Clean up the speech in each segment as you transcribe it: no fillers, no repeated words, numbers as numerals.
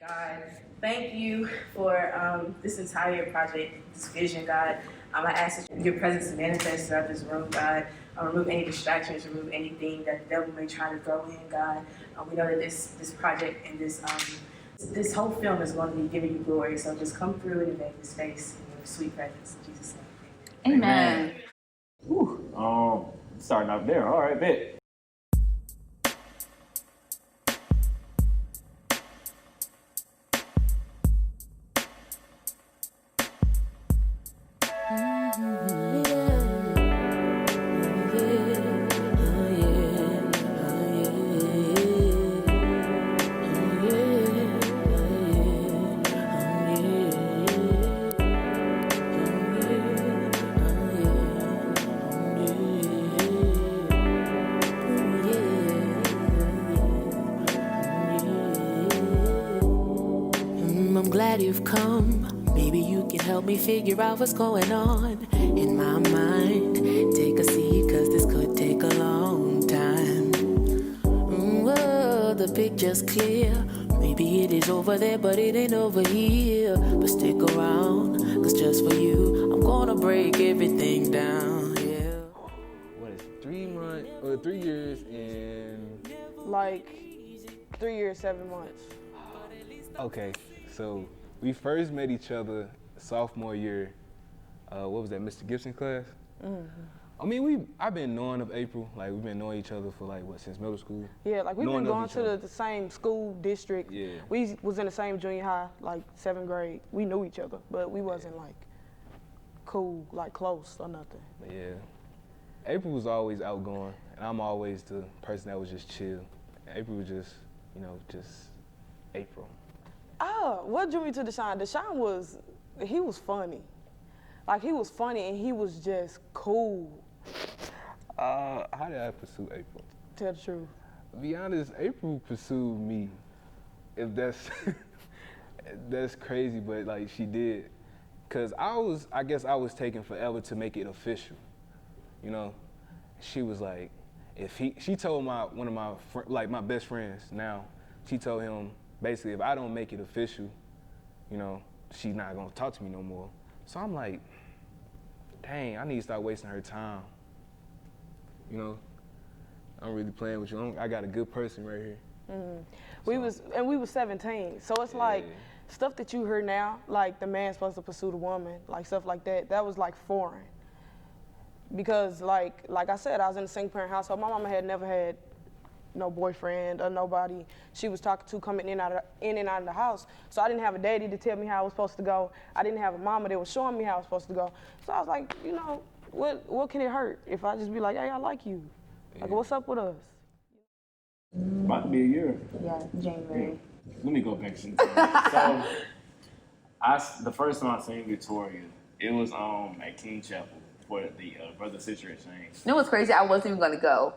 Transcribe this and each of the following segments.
God, thank you for this entire project, this vision, God. I ask that your presence manifest throughout this room, God. Remove any distractions, remove anything that the devil may try to throw in, God. We know that this project and this whole film is going to be giving you glory. So just come through and invade this space in your sweet presence. In Jesus' name. Amen. Whew. Starting out there. All right, bet. I'm glad you've come. Maybe you can help me figure out what's going on in my mind. Take a seat, cause this could take a long time. The picture's clear. Maybe it is over there, but it ain't over here. But stick around, cause just for you, I'm gonna break everything down, yeah. What is 3 months, or 3 years and... Like 3 years, 7 months. Okay, so we first met each other sophomore year. What was that, Mr. Gibson class? Mm-hmm. I mean, I've been knowing of April. Like, we've been knowing each other for like, what, since middle school? Yeah, like we've been going to the same school district. Yeah. We was in the same junior high, like 7th grade. We knew each other, but we wasn't like cool, like close or nothing. But yeah. April was always outgoing, and I'm always the person that was just chill. April was just, just April. What drew me to Deshaun? Deshaun he was funny. Like, he was funny and he was just cool. How did I pursue April? Tell the truth. To be honest, April pursued me. If that's that's crazy, but like she did. Cause I guess I was taking forever to make it official. She was like, she told one of my best friends now, she told him, basically, if I don't make it official, she's not gonna talk to me no more. So I'm like, dang, I need to start wasting her time. I'm really playing with you. I got a good person right here. Mm-hmm. We was 17, so it's like stuff that you hear now, like the man's supposed to pursue the woman, like stuff like that. That was like foreign, because like I said, I was in a single parent household. My mama had never had no boyfriend or nobody she was talking to coming in and out of the house. So I didn't have a daddy to tell me how I was supposed to go. I didn't have a mama that was showing me how I was supposed to go. So I was like, what can it hurt if I just be like, hey, I like you. Like, what's up with us? About to be a year. Yeah, January. Let me go back to the So, the first time I seen Victoria, it was at King Chapel for the brother-sister exchange. You know what's crazy? I wasn't even gonna go.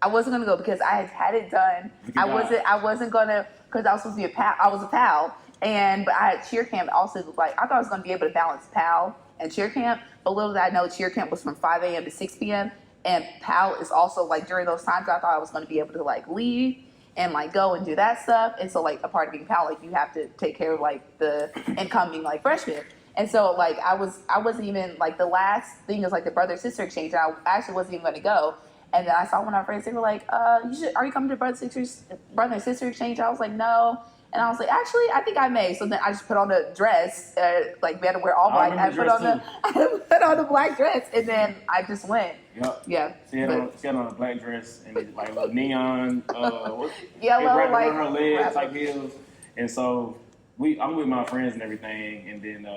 I wasn't gonna go because I had it done. I wasn't gonna, because I was supposed to be a PAL. I was a PAL, but I had cheer camp also. Like, I thought I was gonna be able to balance PAL and cheer camp, but little did I know cheer camp was from 5 a.m. to 6 p.m. and PAL is also like during those times. I thought I was gonna be able to like leave and like go and do that stuff. And so like a part of being PAL, like you have to take care of like the incoming like freshmen. And so like I wasn't even like, the last thing is like the brother sister exchange. And I actually wasn't even gonna go. And then I saw one of our friends, they were like, are you coming to brother and sister exchange? I was like, no. And I was like, actually, I think I may. So then I just put on a dress, like we had to wear all black. I put on the black dress, and then I just went. Yep. Yeah. She had on a black dress and it's like a neon, yellow, wrapped like around her legs, like heels. And so I'm with my friends and everything. And then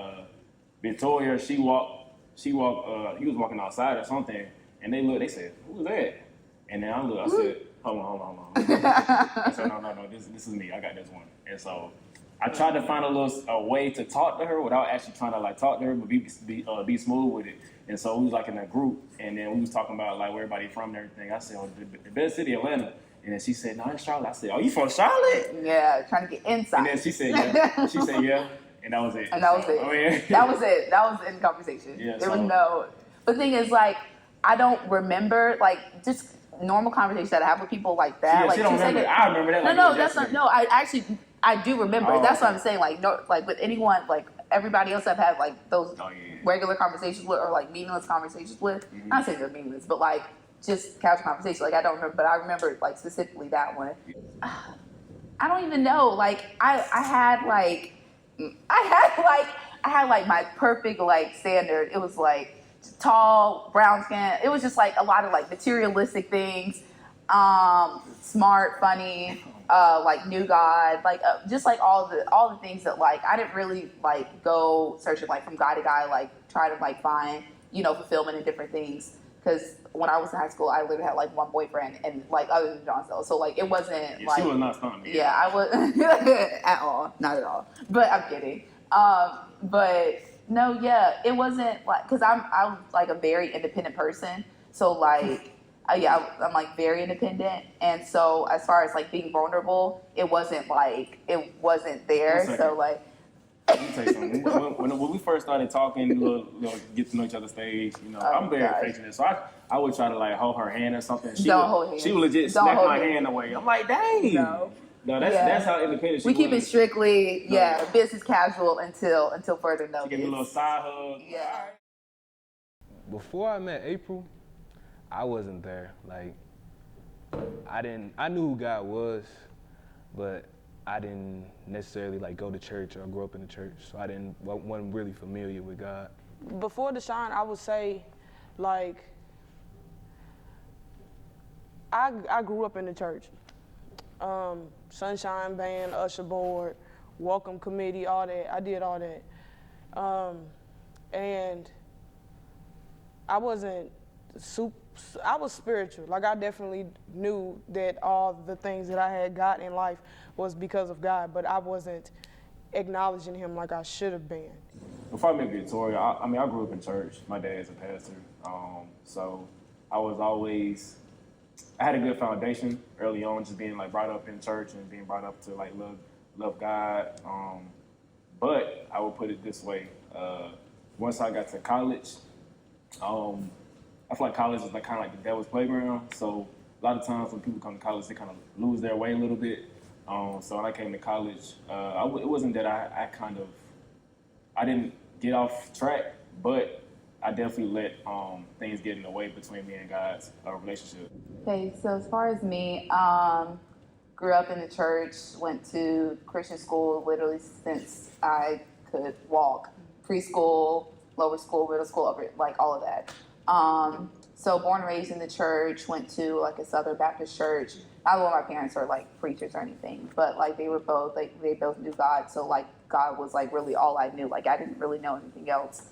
Victoria, he was walking outside or something. And they said, who was that? And then I said, hold on. I said, no, this is me. I got this one. And so I tried to find a way to talk to her without actually trying to like talk to her, but be smooth with it. And so we was like in a group, and then we was talking about like where everybody from and everything. I said, the best city, Atlanta. And then she said, no, it's Charlotte. I said, oh, you from Charlotte? Yeah, trying to get inside. And then she said, yeah. She said, yeah. And that was it. And that was it. I mean, that was it. That was the end conversation. Yeah, there was no. But the thing is, like, I don't remember like just normal conversations that I have with people like that. Yeah, like she don't remember. I remember that. No, that's not. No, I actually I do remember. Oh, That's what okay. I'm saying. Like, no, like with anyone, like everybody else I've had like those Oh, yeah. regular conversations with, or like meaningless conversations with. Mm-hmm. Not saying they're meaningless, but like just casual conversations. Like I don't remember, but I remember like specifically that one. I don't even know. Like I had like my perfect like standard. It was like tall, brown skin. It was just like a lot of like materialistic things. Smart, funny, like knew God, like just like all the things that like I didn't really like go searching like from guy to guy, like try to like find, you know, fulfillment in different things. Because when I was in high school, I literally had like one boyfriend, and like other than John Sell, so like it wasn't Yeah, like she was not stunning. yeah, I was at all, not at all. But I'm kidding. But no, yeah, it wasn't like because I'm like a very independent person, so like. Yeah, I'm like very independent, and so as far as like being vulnerable, it wasn't there. So like, Let me tell you something. When we first started talking, get to know each other stage, you know, I'm very affectionate, so I would try to like hold her hand or something. She would legit Don't snap hold my hands. hand away. I'm like, dang. No. No, that's how independent she we was. keep it strictly, business casual until further She notice. gave me a little side hug. Yeah. Before I met April, I wasn't there. Like, I knew who God was, but I didn't necessarily like go to church or grow up in the church, so wasn't really familiar with God. Before Deshaun, I would say, like, I grew up in the church. Sunshine Band, usher board, welcome committee, all that. I did all that. And I wasn't I was spiritual. Like I definitely knew that all the things that I had got in life was because of God, but I wasn't acknowledging him like I should have been. Before I met Victoria, I grew up in church. My dad's a pastor, so I had a good foundation early on, just being like brought up in church and being brought up to like love God. But I would put it this way: once I got to college, I feel like college is like kind of like the devil's playground. So a lot of times when people come to college, they kind of lose their way a little bit. So when I came to college, it wasn't that I didn't get off track, but I definitely let things get in the way between me and God's relationship. Okay, so as far as me, grew up in the church, went to Christian school literally since I could walk. Preschool, lower school, middle school, like all of that. So born and raised in the church, went to like a Southern Baptist church. Not that my parents are like preachers or anything, but like they both knew God. So like God was like really all I knew. Like I didn't really know anything else.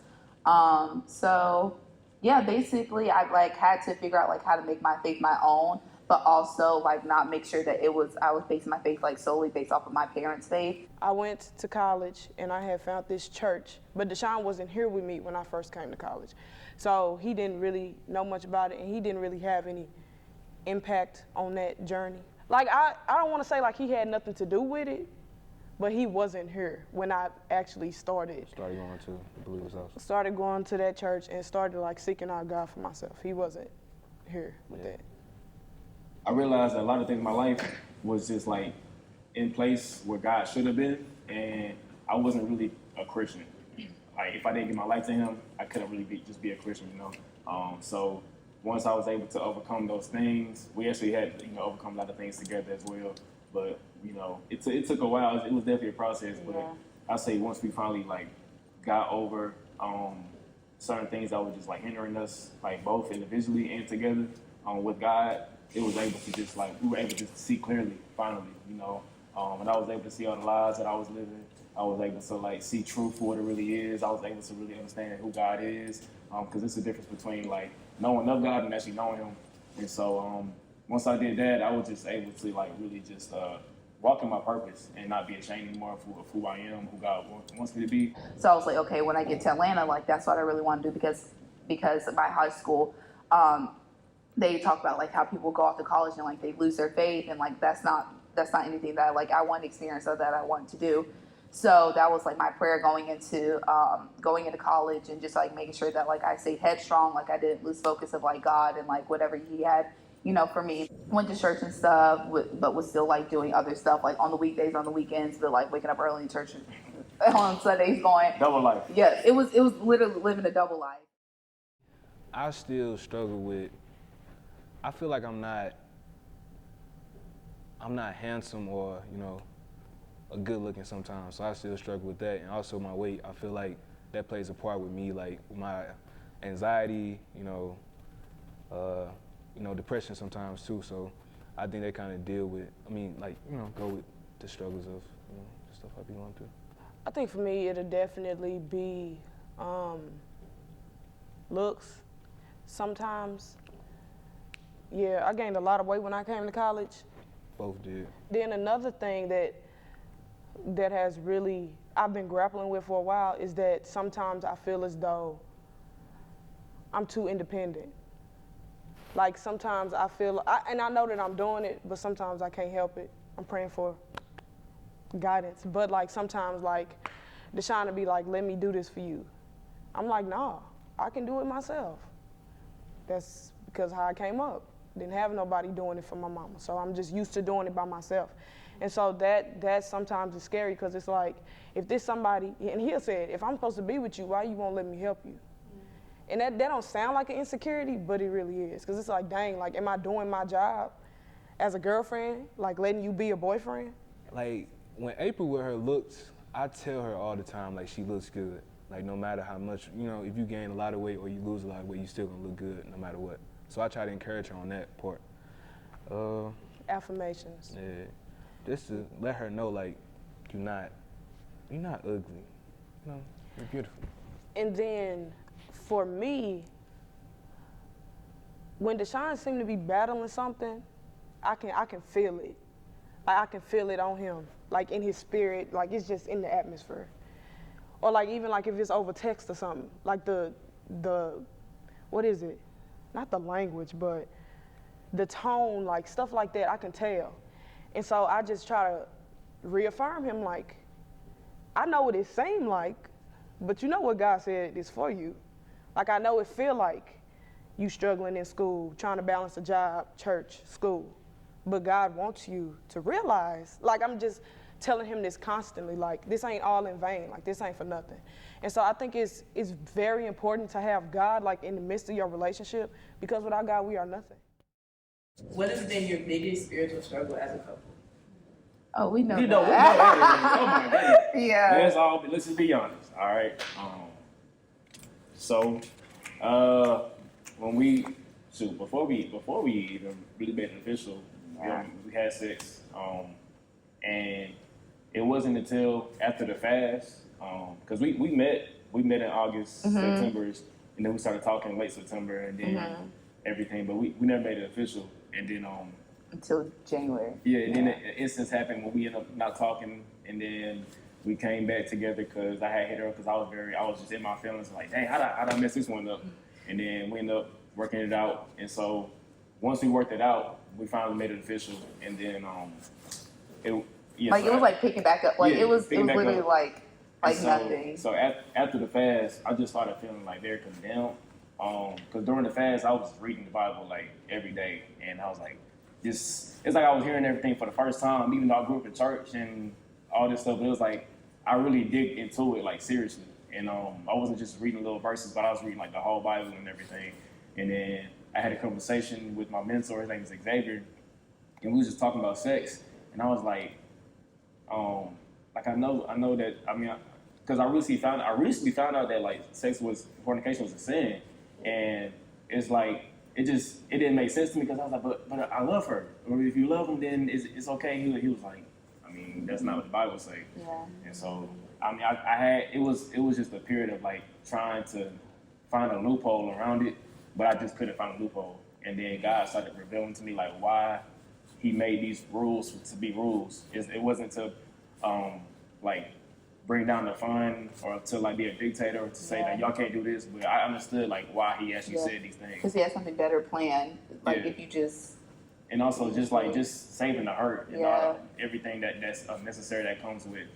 So yeah, basically I like had to figure out like how to make my faith my own, but also like not make sure that I was basing my faith like solely based off of my parents' faith. I went to college and I had found this church, but Deshaun wasn't here with me when I first came to college. So he didn't really know much about it and he didn't really have any impact on that journey. Like I don't want to say like he had nothing to do with it, but he wasn't here when I actually started Started going to the Believer's House. Started going to that church and started like seeking out God for myself. He wasn't here with that. I realized that a lot of things in my life was just like in place where God should have been, and I wasn't really a Christian. Like if I didn't give my life to Him, I couldn't really be a Christian, you know. So once I was able to overcome those things, we actually had overcome a lot of things together as well. But it took a while. It was definitely a process. But I say once we finally like got over certain things that were just like hindering us, like both individually and together with God, it was able to just like we were able to just see clearly finally, and I was able to see all the lies that I was living. I was able to like see truth for what it really is. I was able to really understand who God is, because it's a difference between like knowing of God and actually knowing Him. And so once I did that, I was just able to like really just walk in my purpose and not be ashamed anymore of who I am, who God wants me to be. So I was like, okay, when I get to Atlanta, like that's what I really want to do because of my high school, they talk about like how people go off to college and like they lose their faith, and like that's not anything that like I want to experience or that I want to do. So that was like my prayer going into college, and just like making sure that like I stayed headstrong, like I didn't lose focus of like God and like whatever He had you know, for me, went to church and stuff, but was still like doing other stuff, like on the weekdays, on the weekends, but like waking up early in church on Sundays going. Double life. Yeah, it was literally living a double life. I still struggle with, I feel like I'm not handsome or, you know, a good looking sometimes, so I still struggle with that. And also my weight, I feel like that plays a part with me, like my anxiety, you know, depression sometimes too. So I think they kind of deal with, go with the struggles of, you know, the stuff I be going through. I think for me, it'll definitely be looks. Sometimes, yeah, I gained a lot of weight when I came to college. Both did. Then another thing that has really, I've been grappling with for a while is that sometimes I feel as though I'm too independent. Like sometimes I feel, and I know that I'm doing it, but sometimes I can't help it. I'm praying for guidance. But like sometimes like Deshaun will be like, let me do this for you. I'm like, nah, I can do it myself. That's because how I came up. Didn't have nobody doing it for my mama. So I'm just used to doing it by myself. And so that sometimes is scary because it's like, if there's somebody, and he'll say, if I'm supposed to be with you, why you won't let me help you? And that don't sound like an insecurity, but it really is. Because it's like, dang, like, am I doing my job as a girlfriend? Like, letting you be a boyfriend? Like, when April with her looks, I tell her all the time, like, she looks good. Like, no matter how much, you know, if you gain a lot of weight or you lose a lot of weight, you still gonna look good no matter what. So I try to encourage her on that part. Affirmations. Yeah, just to let her know, like, you're not ugly. You know, you're beautiful. And then, for me, when Deshaun seemed to be battling something, I can feel it. Like, I can feel it on him, like in his spirit, like it's just in the atmosphere. Or like even like if it's over text or something, like the what is it? Not the language, but the tone, like stuff like that, I can tell. And so I just try to reaffirm him, like, I know what it seemed like, but you know what God said is for you. Like, I know it feel like you struggling in school, trying to balance a job, church, school. But God wants you to realize, like, I'm just telling him this constantly, like, this ain't all in vain, like, this ain't for nothing. And so I think it's very important to have God, like, in the midst of your relationship, because without God, we are nothing. What has been your biggest spiritual struggle as a couple? Oh, we know that. We know that. Oh my goodness. Yeah. Let's just be honest, all right? Before we even really made it official, we had sex, and it wasn't until after the fast, because we met in August, September, and then we started talking late September, and then everything, but we never made it official, and then until January. Yeah, and then an instance happened when we ended up not talking, and then we came back together because I had hit her because I was just in my feelings, like, dang, how'd I mess this one up? And then we ended up working it out, and so once we worked it out, we finally made it official, and then it was like picking back up, like it was literally up. like nothing. So after the fast, I just started feeling like very condemned, because during the fast I was reading the Bible like every day, and I was like, it's like I was hearing everything for the first time, even though I grew up in church and all this stuff, but it was like I really dig into it like seriously, and I wasn't just reading little verses, but I was reading like the whole Bible and everything. And then I had a conversation with my mentor, his name is Xavier, and we was just talking about sex, and I was like I know that, because I recently found out that like fornication was a sin, and it's like it didn't make sense to me, because I was like, but I love her, or if you love him, then it's okay. He was like, that's not what the Bible says. Yeah. And so it was just a period of like trying to find a loophole around it, but I just couldn't find a loophole. And then God started revealing to me like why He made these rules to be rules. It wasn't to like bring down the fun or to like be a dictator or to say that y'all can't do this, but I understood like why He actually said these things. Because He had something better planned. Like if you just. And also just saving the hurt and everything that's unnecessary that comes with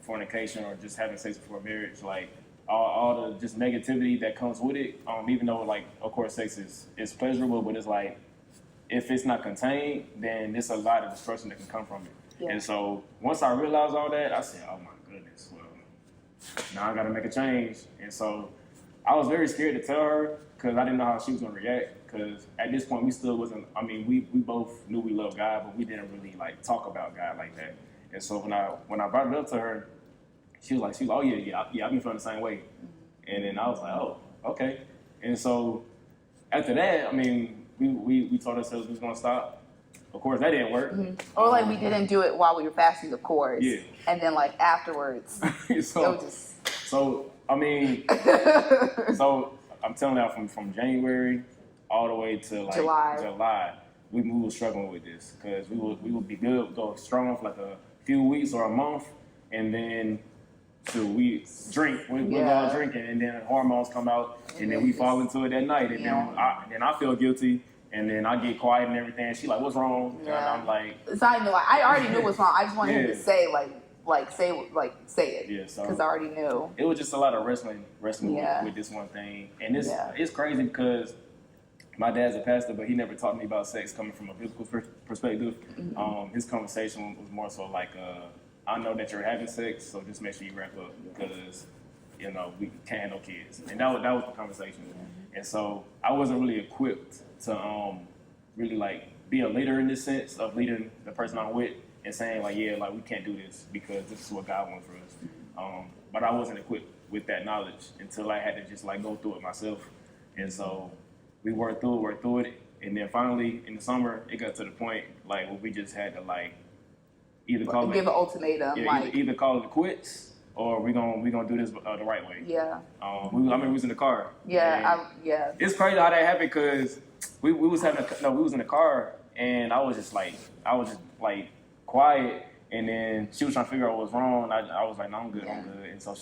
fornication or just having sex before marriage, like all the just negativity that comes with it. Even though like of course sex is pleasurable, but it's like if it's not contained, then there's a lot of destruction that can come from it. Yeah. And so once I realized all that, I said, oh my goodness, well, now I gotta make a change. And so I was very scared to tell her because I didn't know how she was gonna react. Because at this point, we still wasn't, I mean, we both knew we loved God, but we didn't really like talk about God like that. And so when I brought it up to her, she was like, oh yeah, I've been feeling the same way. And then I was like, oh, okay. And so after that, I mean, we told ourselves we was gonna stop. Of course, that didn't work. Or like we didn't do it while we were fasting, of course. Yeah. And then like afterwards, So I mean, so I'm telling you, from January all the way to like July, we were struggling with this because we would be good, go strong for like a few weeks or a month, and then we drink, we're all drinking, and then hormones come out, and then we fall into it that night, and then I feel guilty, and then I get quiet and everything. And she like, what's wrong? And I'm like, it's not even like I already knew what's wrong. I just wanted him to say say it. Yeah, so because I already knew. It was just a lot of wrestling with this one thing, and it's crazy because my dad's a pastor, but he never taught me about sex coming from a biblical perspective. His conversation was more so like, I know that you're having sex, so just make sure you wrap up because, you know, we can't have no kids. And that was the conversation. And so I wasn't really equipped to really like be a leader in this sense of leading the person I'm with and saying like, yeah, like we can't do this because this is what God wants for us. But I wasn't equipped with that knowledge until I had to just like go through it myself. And so we worked through it. And then finally in the summer, it got to the point like where we just had to like either give an ultimatum, either call it quits or we gonna do this the right way. Yeah. I mean, we was in the car. Yeah. It's crazy how that happened because we was in the car and I was just like quiet, and then she was trying to figure out what was wrong. I was like, no, I'm good, I'm good. And so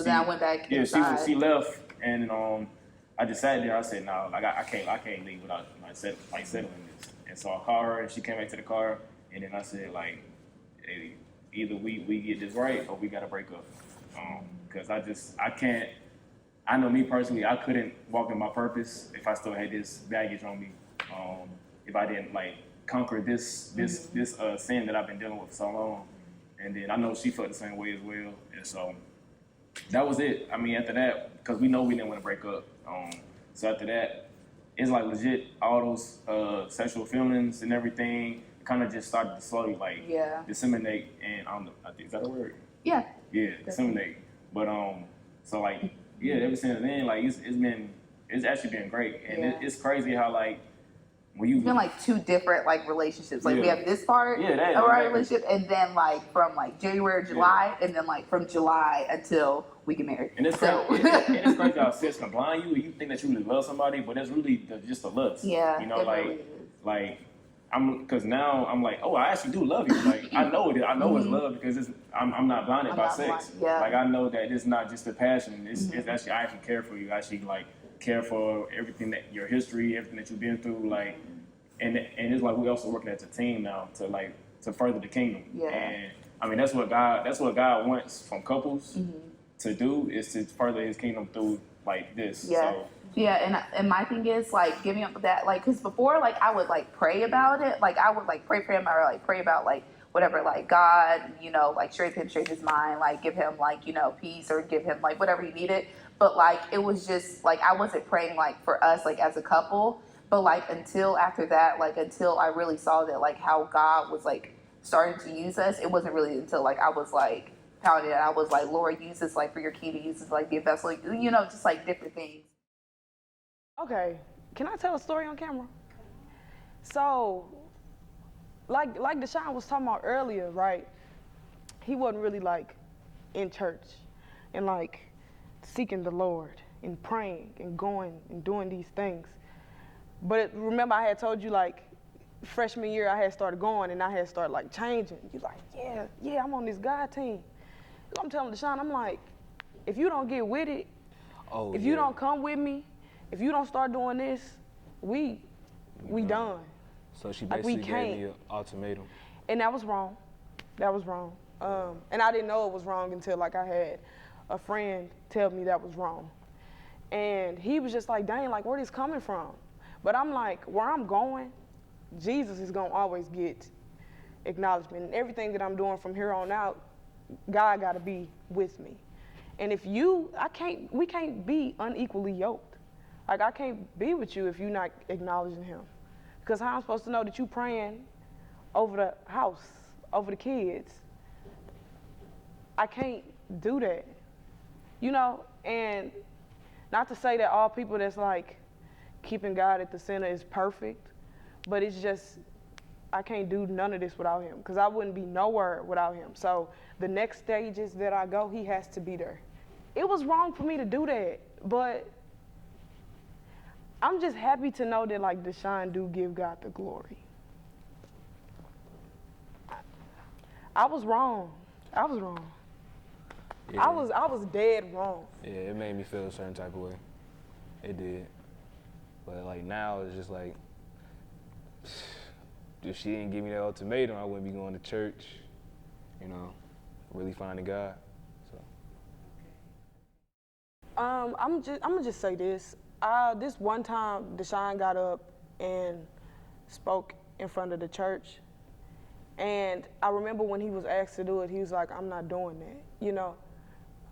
then I went back inside. She left, and I just sat there. I said, no, like I can't leave without settling this. And so I called her, and she came back to the car, and then I said like, hey, either we get this right or we gotta break up. Because I can't. I know me personally, I couldn't walk in my purpose if I still had this baggage on me. If I didn't like conquer this sin that I've been dealing with for so long. And then I know she felt the same way as well. And so that was it. I mean, after that, because we know we didn't want to break up. So after that, it's like legit all those sexual feelings and everything kind of just started to slowly like disseminate. And is that a word? Yeah. Yeah, disseminate. But so like ever since then, like it's actually been great. And it's crazy how like when you've been like two different like relationships. Like we have this part of our relationship, and then like from like January, July, and then like from July until we get married. And it's crazy. It's crazy how sex can blind you. You think that you really love somebody, but it's really just a lust. Yeah, you know, like because now I'm like, oh, I actually do love you. Like I know it. I know it's love because I'm not blinded by sex. Yeah. Like I know that it's not just a passion. It's actually I actually care for you. I actually like care for everything that your history, everything that you've been through, like, and it's like we also working as a team now to further the kingdom. Yeah. And I mean that's what God wants from couples to do is to further His kingdom through like this. Yeah. So, yeah, and my thing is like giving up that, like, because before like I would like pray about it, like I would like pray for him or like pray about like whatever, like God, you know, like straighten his mind, like give him like, you know, peace or give him like whatever he needed. But like it was just like I wasn't praying like for us like as a couple, but like until after that, like until I really saw that like how God was like starting to use us, it wasn't really until like I was like pounding it. I was like, Lord, use this like for your kingdom, use this like be a vessel, like, you know, just like different things. Okay, can I tell a story on camera? So, like Deshaun was talking about earlier, right? He wasn't really like in church and like seeking the Lord and praying and going and doing these things. But remember I had told you like freshman year I had started going and I had started like changing. You like, yeah, I'm on this God team. So I'm telling Deshaun, I'm like, if you don't get with it, if you don't come with me, if you don't start doing this, we done. So she like basically gave me an ultimatum. And that was wrong. That was wrong. And I didn't know it was wrong until like I had a friend tell me that was wrong. And he was just like, dang, like where this coming from? But I'm like, where I'm going, Jesus is gonna always get acknowledgement. And everything that I'm doing from here on out, God gotta be with me. And if we can't be unequally yoked. Like, I can't be with you if you're not acknowledging him. Because how I'm supposed to know that you praying over the house, over the kids? I can't do that, you know? And not to say that all people that's like keeping God at the center is perfect, but it's just, I can't do none of this without him, because I wouldn't be nowhere without him. So the next stages that I go, he has to be there. It was wrong for me to do that, but I'm just happy to know that like Deshaun do give God the glory. I was wrong. I was wrong. Yeah. I was dead wrong. Yeah, it made me feel a certain type of way. It did. But like now it's just like, if she didn't give me that ultimatum, I wouldn't be going to church, you know, really finding God. So. I'm gonna just say this. This one time, Deshaun got up and spoke in front of the church, and I remember when he was asked to do it, he was like, "I'm not doing that. You know,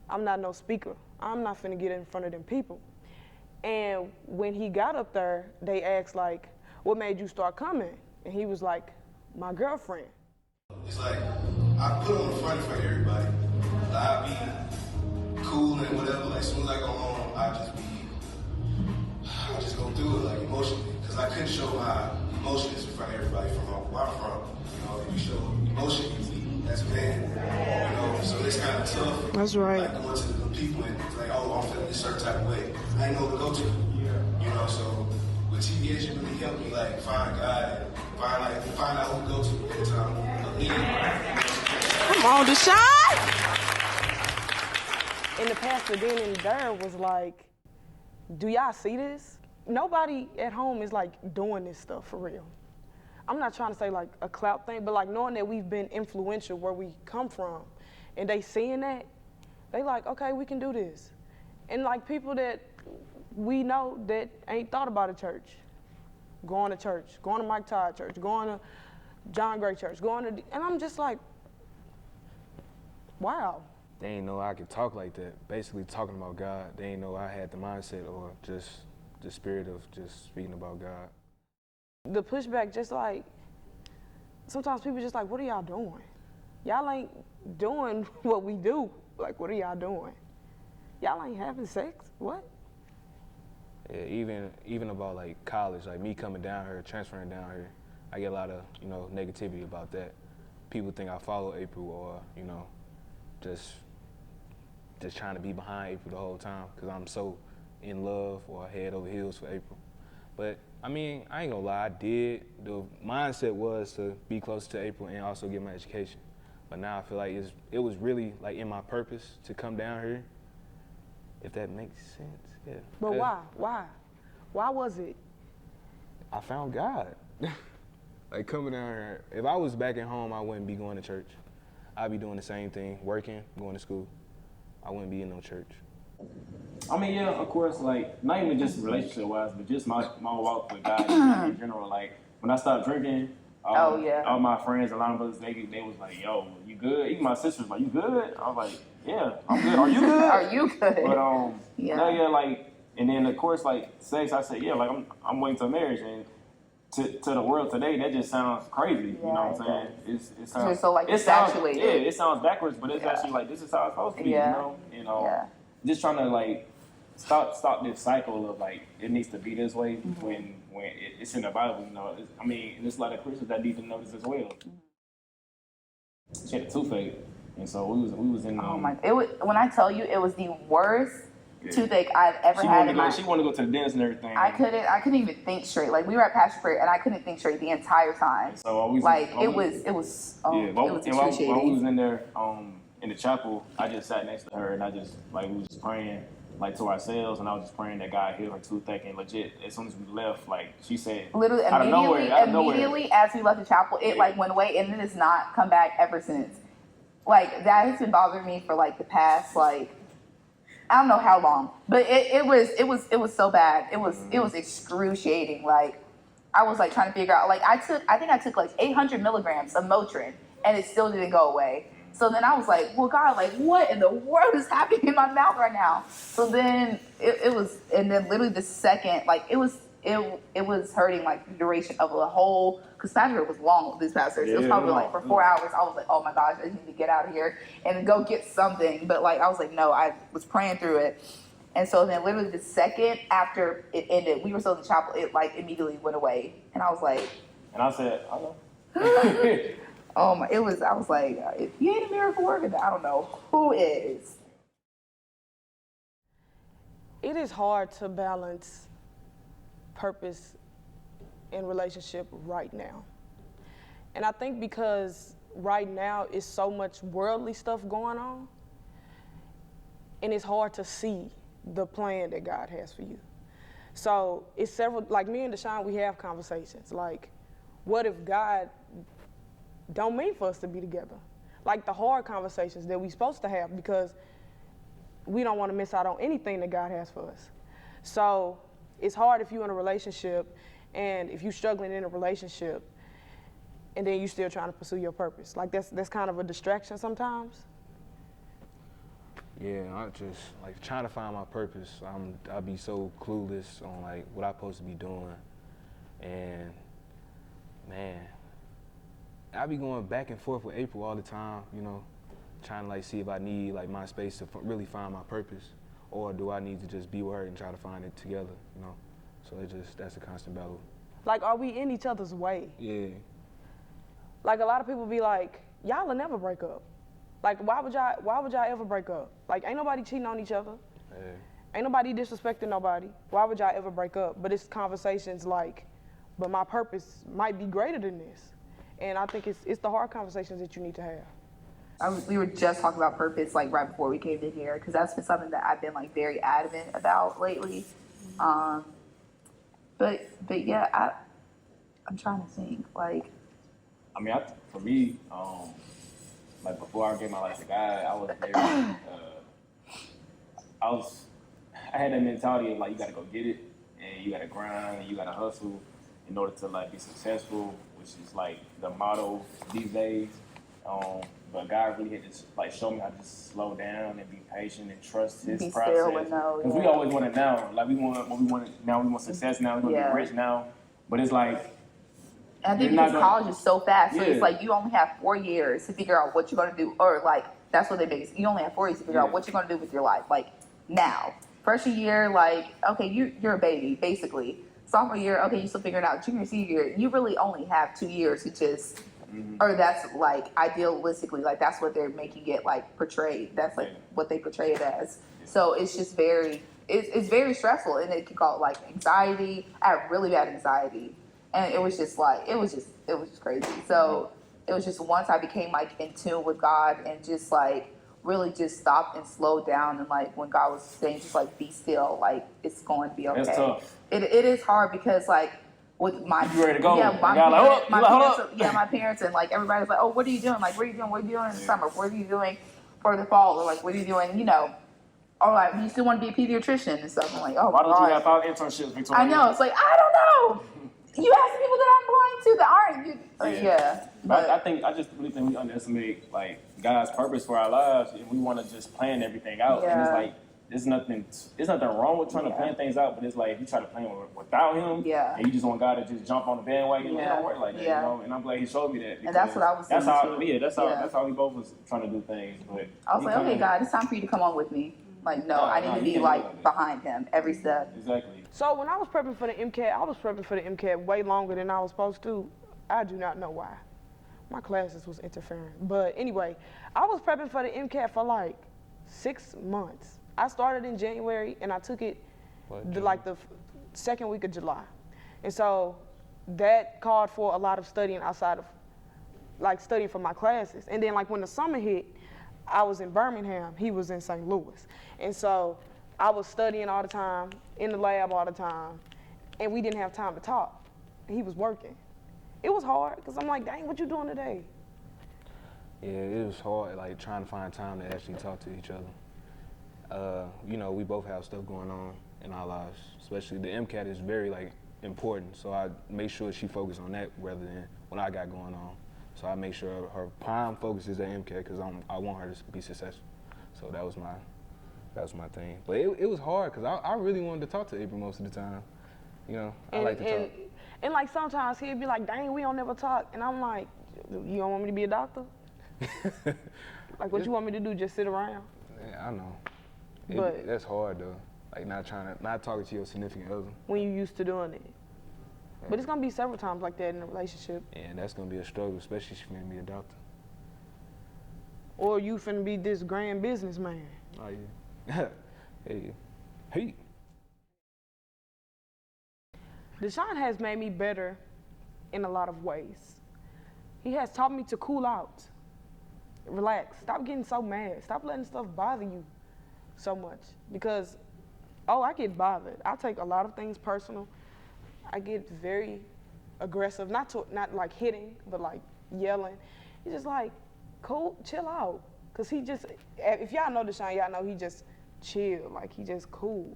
I'm not no speaker. I'm not finna get in front of them people." And when he got up there, they asked like, "What made you start coming?" And he was like, "My girlfriend." It's like, I put on the front for everybody. I be cool and whatever. Like, as soon as I go home, I just go through it, like, emotionally. Because I couldn't show my emotions in front of everybody from where I'm from. You know, if you show emotion, you weak. That's bad. You know, so it's kind of tough. That's right. Like, going to the people and it's like, oh, I'm feeling this certain type of way. I ain't know who to go to. You know, so with TBS, you really helped me, like, find God and find out who to go to at the time. Come on, Deshaun! And the pastor then and there was like, "Do y'all see this? Nobody at home is like doing this stuff for real." I'm not trying to say like a clout thing, but like knowing that we've been influential where we come from, and they seeing that, they like, okay, we can do this. And like people that we know that ain't thought about a church, going to Mike Todd church, going to John Gray church, and I'm just like, wow. They ain't know I could talk like that, basically talking about God. They ain't know I had the mindset or just the spirit of just speaking about God. The pushback, just like, sometimes people just like, what are y'all doing? Y'all ain't doing what we do. Like, what are y'all doing? Y'all ain't having sex? What? Yeah, even about like college, like me coming down here, transferring down here, I get a lot of, you know, negativity about that. People think I follow April or, you know, just trying to be behind April the whole time because I'm so in love or head over heels for April. But I mean, I ain't gonna lie, I did. The mindset was to be closer to April and also get my education. But now I feel like it was really like in my purpose to come down here, if that makes sense, yeah. But why? Why was it? I found God. Like coming down here, if I was back at home, I wouldn't be going to church. I'd be doing the same thing, working, going to school. I wouldn't be in no church. I mean, yeah, of course, like, not even just relationship-wise, but just my walk with God in general. Like, when I stopped drinking, all my friends, a lot of us, they was like, yo, you good? Even my sisters like, you good? I was like, yeah, I'm good. Are you good? Are you good? But, yeah, like, and then, of course, like, sex, I said, yeah, like, I'm waiting till marriage, and to the world today, that just sounds crazy. You know what I'm saying? It sounds just so like infatuated. Yeah, it sounds backwards, but it's actually like this is how it's supposed to be. You know, just trying to like stop this cycle of like it needs to be this way when it's in the Bible. You know, I mean, there's a lot of Christians that need to know this as well. She had a toothache, and so we was in. Oh my! When I tell you, it was the worst toothache I've ever had in my life. She wanted to go to the dentist and everything. I couldn't even think straight. Like we were at Pastor Prayer and I couldn't think straight the entire time. So it was excruciating. While we was in there in the chapel, I just sat next to her and I just we was just praying like to ourselves, and I was just praying that God healed her toothache. And legit, as soon as we left, like she said, literally immediately as we left the chapel, it like went away and it has not come back ever since. Like that has been bothering me for like the past I don't know how long, but it was so bad. It was excruciating. Like I was like trying to figure out, like I think I took like 800 milligrams of Motrin and it still didn't go away. So then I was like, well, God, like what in the world is happening in my mouth right now? So then it was, and then literally the second, like it was hurting like the duration of a whole, because Pastor was long with this pastor. It was probably like for 4 hours. I was like, oh my gosh, I just need to get out of here and go get something. But like, I was like, no, I was praying through it. And so then literally the second after it ended, we were still in the chapel, it like immediately went away. And I was like, And I said, I know. oh my, I was like, if he ain't a miracle worker, then I don't know who is. It is hard to balance purpose and relationship right now. And I think because right now is so much worldly stuff going on, and it's hard to see the plan that God has for you. So it's several, like me and Deshaun, we have conversations like, what if God don't mean for us to be together? Like the hard conversations that we're supposed to have, because we don't want to miss out on anything that God has for us. So it's hard if you're in a relationship, and if you're struggling in a relationship and then you're still trying to pursue your purpose. Like that's kind of a distraction sometimes. Yeah, I just like trying to find my purpose. I'll be so clueless on like what I'm supposed to be doing, and man, I be going back and forth with April all the time. You know, trying to like see if I need like my space to really find my purpose, or do I need to just be with her and try to find it together. You know, so that's a constant battle. Like, are we in each other's way? Yeah. Like a lot of people be like, y'all will never break up. Like, why would y'all ever break up? Like, ain't nobody cheating on each other. Yeah. Ain't nobody disrespecting nobody. Why would y'all ever break up? But it's conversations like, but my purpose might be greater than this. And I think it's the hard conversations that you need to have. We were just talking about purpose like right before we came in here, because that's been something that I've been like very adamant about lately. But yeah, I'm trying to think like. I mean, for me, like before I gave my life to God, I was very, I had that mentality of like, you gotta go get it, and you gotta grind, and you gotta hustle in order to like be successful, which is like the motto these days. But God really had to like show me how to just slow down and be patient and trust His process. Because we always want it now. Like we want success now. We want to get rich now. But it's like. And I think because college is so fast, so it's like you only have 4 years to figure out what you're going to do, or like that's what they make it. You only have 4 years to figure out what you're going to do with your life. Like now, freshman year, like okay, you're a baby basically. Sophomore year, okay, you still figuring it out. Junior, senior year, you really only have 2 years to just, or that's like idealistically, like that's what they're making it like portrayed. That's like what they portray it as. So it's just it's very stressful, and it can cause like anxiety. I have really bad anxiety. And it was just crazy. So it was just once I became like in tune with God and just like really just stopped and slowed down, and like when God was saying just like be still, like it's going to be okay. That's tough. It is hard because like with my you ready to go? My parents and like everybody's like, oh, what are you doing? Like what are you doing in the summer? What are you doing for the fall? Or like what are you doing? You know. All right, you still want to be a pediatrician and stuff. I'm like, oh, why don't you have 5 internships, Victoria? I know. It's like I don't know. You ask people that I'm blind to that aren't. But I just really think we underestimate like God's purpose for our lives, and we want to just plan everything out. And it's like there's nothing wrong with trying to plan things out, but it's like if you try to plan without Him, and you just want God to just jump on the bandwagon, it don't work like that, you know. And I'm glad He showed me that. And that's what I was saying too. That's how we both was trying to do things. But I was like, okay, God, it's time for you to come on with me. Like, no, I need to be like behind Him every step. Exactly. So when I was prepping for the MCAT, I was prepping for the MCAT way longer than I was supposed to. I do not know why. My classes was interfering. But anyway, I was prepping for the MCAT for like 6 months. I started in January and I took it like the second week of July. And so that called for a lot of studying outside of like studying for my classes. And then like when the summer hit, I was in Birmingham, he was in St. Louis. And so I was studying all the time, in the lab all the time, and we didn't have time to talk. He was working. It was hard, because I'm like, dang, what you doing today? Yeah, it was hard, like trying to find time to actually talk to each other. You know, we both have stuff going on in our lives, especially the MCAT is very like important. So I make sure she focused on that rather than what I got going on. So I make sure her prime focus is at MK because I want her to be successful. So that was my thing. But it was hard because I really wanted to talk to April most of the time. You know, I like to talk. And like sometimes he'd be like, dang, we don't never talk. And I'm like, you don't want me to be a doctor? Like what you want me to do, just sit around? Yeah, I know. But that's hard though. Like not talking to your significant other. when you used to doing it. But it's gonna be several times like that in a relationship. And that's gonna be a struggle, especially if she finna be a doctor. Or you finna be this grand businessman. Oh yeah. Hey. Deshaun has made me better in a lot of ways. He has taught me to cool out, relax, stop getting so mad, stop letting stuff bother you so much. Because, I get bothered. I take a lot of things personal. I get very aggressive, not like hitting, but like yelling. He's just like, cool, chill out. Cause he just, if y'all know Deshaun, y'all know he just chill, like he just cool.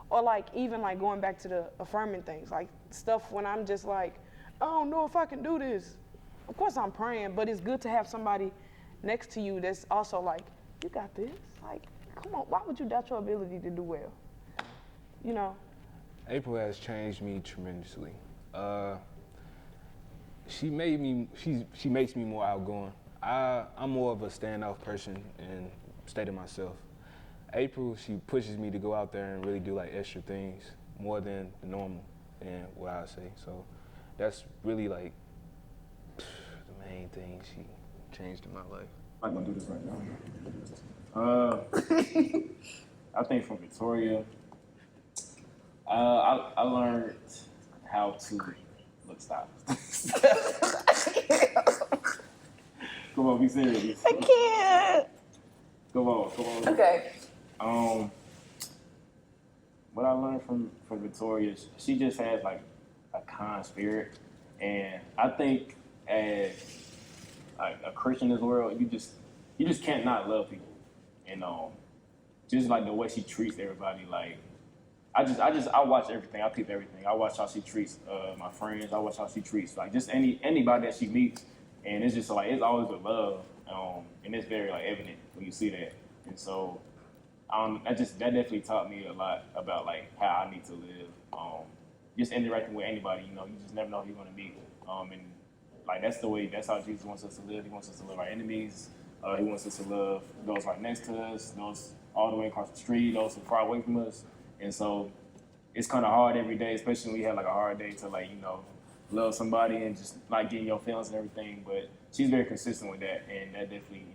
Or like even like going back to the affirming things, like stuff when I'm just like, I don't know if I can do this. Of course I'm praying, but it's good to have somebody next to you that's also like, you got this. Like, come on, why would you doubt your ability to do well? You know? April has changed me tremendously. She makes me more outgoing. I'm more of a standoff person and stay to myself. April, she pushes me to go out there and really do like extra things more than the normal and what I say. So that's really like the main thing she changed in my life. I'm not gonna do this right now. I think from Victoria, I learned how to stop. Come on, be serious. I can't. Come on. Okay. What I learned from Victoria, she just has like a kind spirit, and I think as like a Christian in this world, you just can't not love people, and just like the way she treats everybody. Like I watch everything. I peep everything. I watch how she treats my friends. I watch how she treats like just anybody that she meets, and it's just like it's always with love, and it's very like evident when you see that, and so. That definitely taught me a lot about like how I need to live. Just interacting with anybody, you just never know who you're gonna meet. And like that's how Jesus wants us to live. He wants us to love our enemies. He wants us to love those right next to us, those all the way across the street, those who are far away from us. And so it's kind of hard every day, especially when you have like a hard day to like love somebody and just like getting your feelings and everything. But she's very consistent with that, and that definitely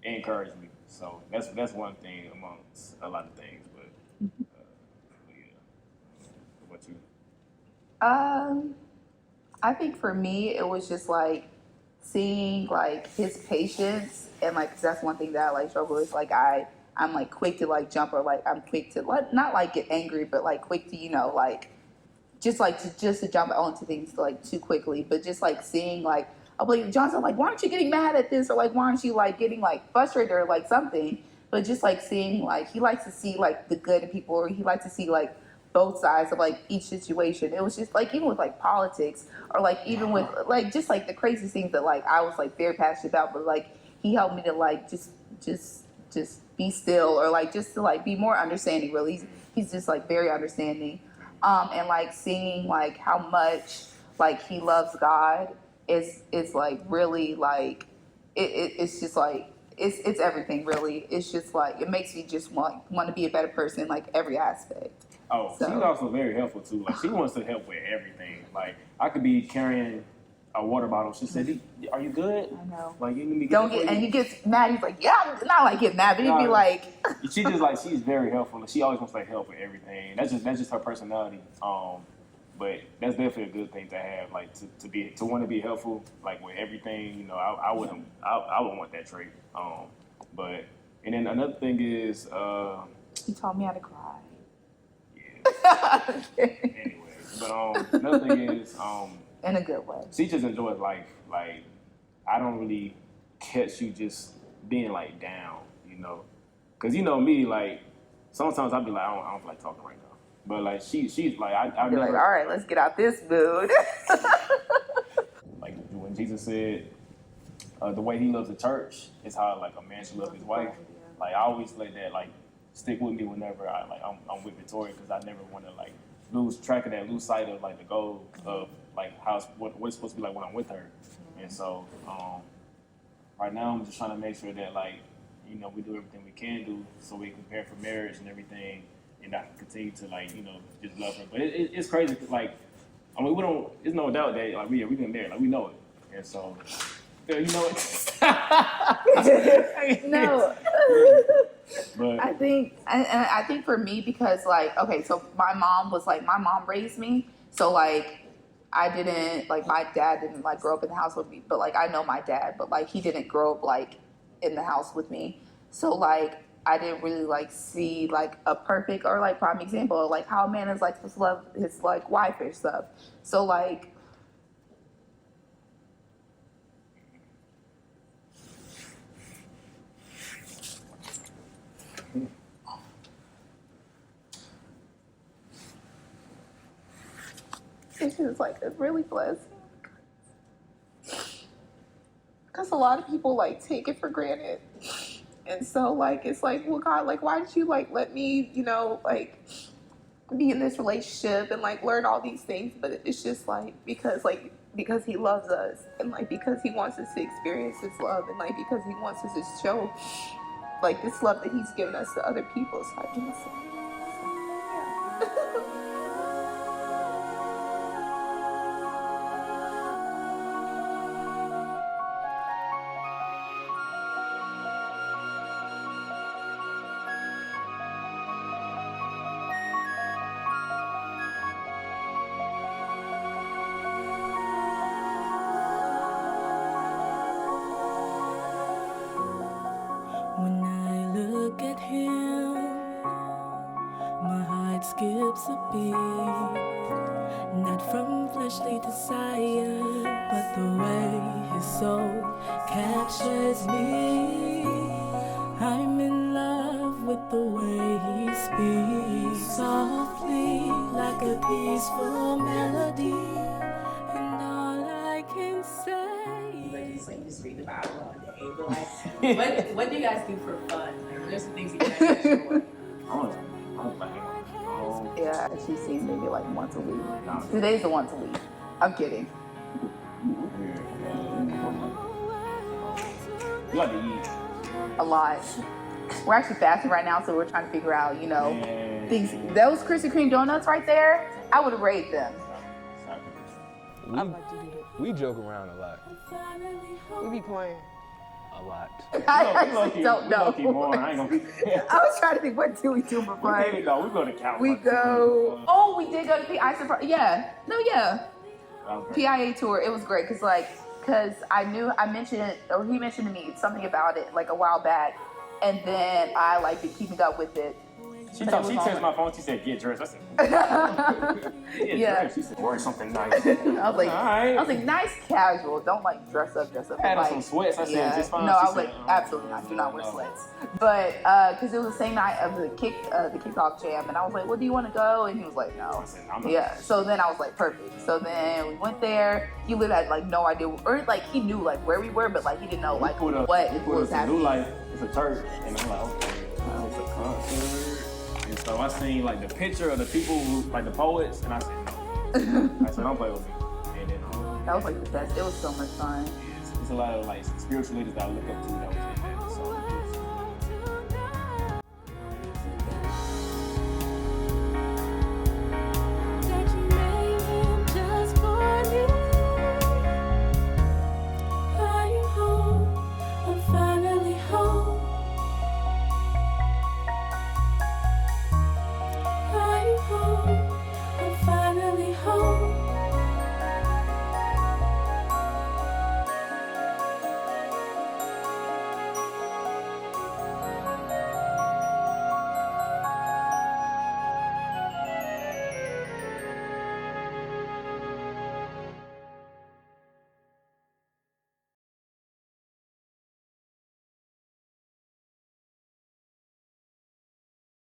encouraged me. So that's one thing amongst a lot of things, but yeah. What about you? I think for me it was just like seeing like his patience, and like 'cause that's one thing that I like struggle with. Like I'm like quick to like jump, or like I'm quick to not like get angry, but like quick to like just to jump onto things like too quickly. But just like seeing like I'll be like, Johnson, like, why aren't you getting mad at this? Or like, why aren't you like getting like frustrated or like something? But just like seeing like, he likes to see like the good in people, or he likes to see like both sides of like each situation. It was just like, even with like politics, or like even with like, just like the crazy things that like I was like very passionate about, but like he helped me to like, just be still, or like, just to like be more understanding really. He's just like very understanding. And like seeing like how much like he loves God. It's like really like it's just like it's everything really. It's just like it makes me just want to be a better person, like every aspect. Oh, So. She's also very helpful too. Like she wants to help with everything. Like I could be carrying a water bottle. She said, "Are you good?" I know. Like you need me to Don't that get, for and you? he gets mad. He's like, yeah, not like get mad, but he'd be like, She just like she's very helpful. She always wants to help with everything. That's just her personality. But that's definitely a good thing to have, like to want to be helpful, like with everything. I would want that trait. But and then another thing is, he taught me how to cry. Yeah. Anyway, but another thing is, In a good way. she just enjoys life. Like I don't really catch you just being like down, because me, like sometimes I'll be like I don't feel like talking right now. But like she's like I You're never like, all right, let's get out this mood. like when Jesus said the way he loves the church is how like a man should love his wife. Like I always let that like stick with me whenever I'm with Victoria, because I never want to like lose track of that, lose sight of like the goal of like what it's supposed to be like when I'm with her. And so right now I'm just trying to make sure that like, you know, we do everything we can do so we can prepare for marriage and everything, and I can continue to like, you know, just love her. But it's crazy, cause like, I mean, there's no doubt that like we've been married, like we know it. And so, yeah, you know it. No. But I think for me, because like, okay, so my mom raised me. So like, I didn't, like my dad didn't like grow up in the house with me, but like I know my dad, but like he didn't grow up like in the house with me. So like, I didn't really like see like a perfect or like prime example of like how a man is like supposed to love his like wife or stuff. So like, it's just like a really blessing, because a lot of people like take it for granted, and so like it's like, well, God, like why did you like let me, you know, like be in this relationship and like learn all these things? But it's just like because he loves us, and like because he wants us to experience his love, and like because he wants us to show like this love that he's given us to other people. So I think so, yeah. When I look at him, my heart skips a beat. Not from fleshly desire, but the way his soul captures me. I'm in love with the way he speaks softly, like a peaceful melody. And all I can say Like you say, just read the Bible all day. But like, what do you guys do for fun? Like, what are some things that you guys enjoy? Yeah, she's seen maybe like once a week. Today's the once a week. I'm kidding. you like to eat. A lot. We're actually fasting right now, so we're trying to figure out, you know, things. Those Krispy Kreme donuts right there, I would rate them. I like to do that. We joke around a lot. We be playing. A lot. I actually don't know. I ain't gonna be. I was trying to think, what do we do for fun? No, we go to count. We go. Oh, we did go to PIA. Yeah. No, yeah. PIA tour. It was great because I mentioned it, or he mentioned to me something about it like a while back, and then I like been keeping up with it. She texted my phone. She said, "Get dressed." I said, Yeah. Dressed. She said, "Wear something nice." I was like, All right. I was like, nice casual. Don't like dress up. I had like, some sweats. I said, "Just fine." No, She I was said, like, absolutely not. Do not wear sweats. But because it was the same night of the kickoff jam, and I was like, "Well, do you want to go?" And he was like, "No." I said, "I'm not." Yeah. So then I was like, "Perfect." So then we went there. He literally had like no idea, or like he knew like where we were, but like he didn't know like what was happening. New Life. It's a church, and I'm like, okay, it's a concert. And so I seen like the picture of the people who, like the poets, and I said, no. I said, don't play with me. And then That was like the best. It was so much fun. it's a lot of like spiritual leaders that I look up to. That was